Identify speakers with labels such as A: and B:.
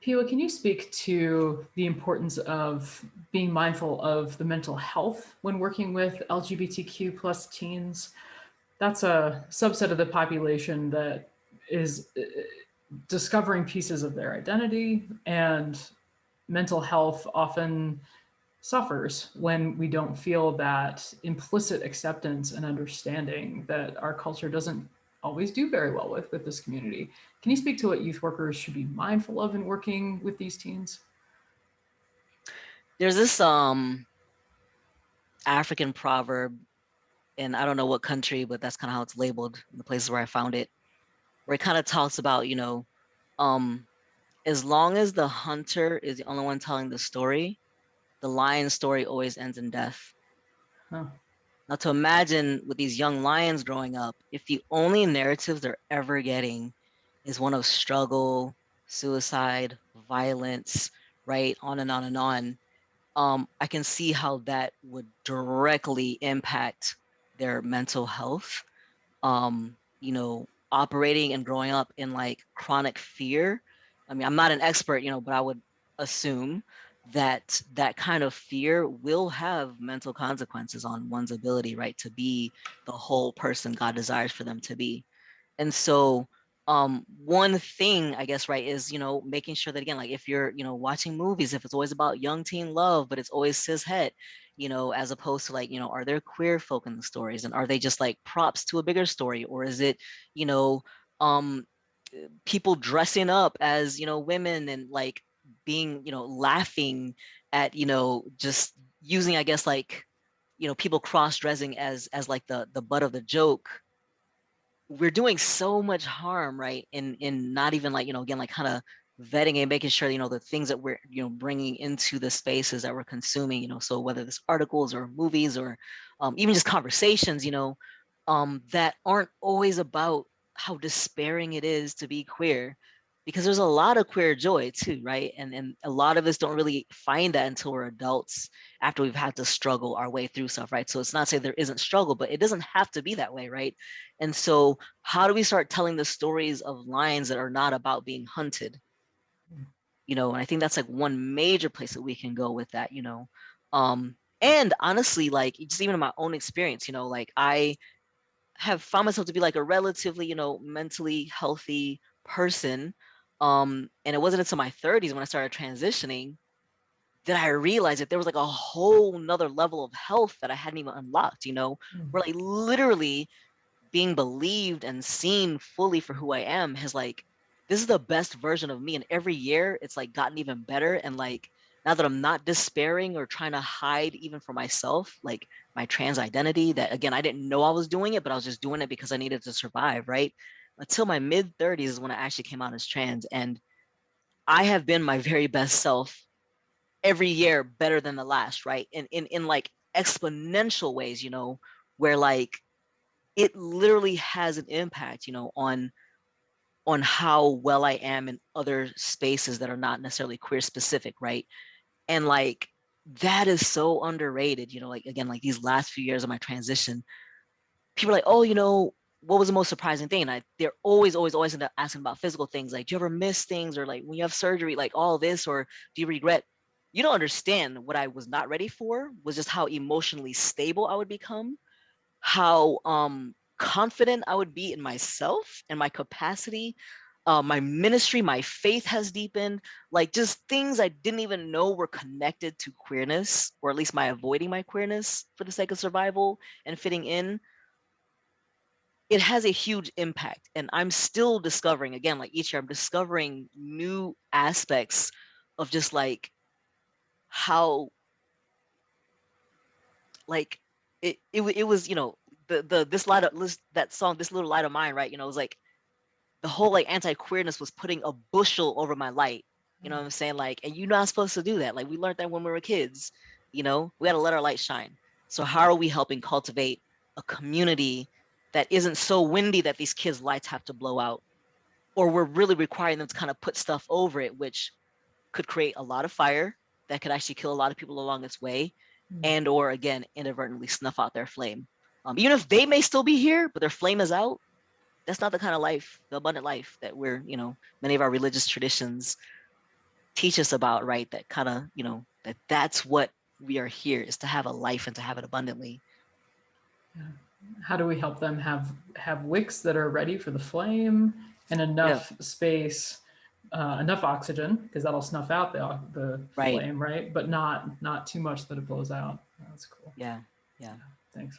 A: Piwa, can you speak to the importance of being mindful of the mental health when working with LGBTQ plus teens? That's a subset of the population that is discovering pieces of their identity, and mental health often suffers when we don't feel that implicit acceptance and understanding that our culture doesn't always do very well with this community. Can you speak to what youth workers should be mindful of in working with these teens?
B: There's this African proverb, and I don't know what country, but that's kind of how it's labeled in the places where I found it, where it kind of talks about, um, as long as the hunter is the only one telling the story, the lion's story always ends in death.
A: Huh.
B: Now, to imagine with these young lions growing up, if the only narratives they're ever getting is one of struggle, suicide, violence, right? On and on and on. I can see how that would directly impact their mental health. Operating and growing up in like chronic fear. I mean, I'm not an expert, but I would assume that that kind of fear will have mental consequences on one's ability, right, to be the whole person God desires for them to be. And so one thing I guess, right, is, making sure that again, like if you're, watching movies, if it's always about young teen love, but it's always cis het, as opposed to like, are there queer folk in the stories and are they just like props to a bigger story? Or is it, you know, um people dressing up as, women and like being, laughing at, just using, I guess, like, people cross-dressing as like the butt of the joke. We're doing so much harm, right? In not even like, again, like kind of vetting and making sure, the things that we're, bringing into the spaces that we're consuming, so whether it's articles or movies or even just conversations, that aren't always about how despairing it is to be queer, because there's a lot of queer joy too, right? And a lot of us don't really find that until we're adults, after we've had to struggle our way through stuff, right? So it's not saying there isn't struggle, but it doesn't have to be that way, right? And so how do we start telling the stories of lions that are not about being hunted? And I think that's like one major place that we can go with that. And honestly, like just even in my own experience, like I have found myself to be like a relatively, mentally healthy person. And it wasn't until my 30s when I started transitioning that I realized that there was like a whole nother level of health that I hadn't even unlocked, where like literally being believed and seen fully for who I am has like, this is the best version of me. And every year it's like gotten even better. And like, now that I'm not despairing or trying to hide even for myself, like my trans identity, that again, I didn't know I was doing it, but I was just doing it because I needed to survive, right? Until my mid 30s is when I actually came out as trans. And I have been my very best self every year better than the last, right? In like exponential ways, where like it literally has an impact, on how well I am in other spaces that are not necessarily queer specific, right? And like that is so underrated, like again, like these last few years of my transition, people are like, oh, what was the most surprising thing? And they're always end up asking about physical things, like, do you ever miss things, or like when you have surgery, like all this, or do you regret? You don't understand what I was not ready for was just how emotionally stable I would become, how confident I would be in myself and my capacity. My ministry, my faith has deepened, like just things I didn't even know were connected to queerness, or at least my avoiding my queerness for the sake of survival and fitting in. It has a huge impact. And I'm still discovering, again, like each year, I'm discovering new aspects of just like how, like, it was, the this light of that song, This Little Light of Mine, right? It was like the whole like anti-queerness was putting a bushel over my light. You know what I'm saying? Like, and you're not supposed to do that. Like we learned that when we were kids, we got to let our light shine. So how are we helping cultivate a community that isn't so windy that these kids' lights have to blow out? Or we're really requiring them to kind of put stuff over it, which could create a lot of fire that could actually kill a lot of people along its way, and or again, inadvertently snuff out their flame. Even if they may still be here, but their flame is out, that's not the kind of life, the abundant life that we're, many of our religious traditions teach us about, right? That kind of, that's what we are here, is to have a life and to have it abundantly.
A: Yeah. How do we help them have wicks that are ready for the flame and
B: Yeah,
A: enough space, enough oxygen, because that'll snuff out the
B: right.
A: flame, right? But not too much that it blows out. That's cool.
B: Yeah, yeah.
A: Thanks.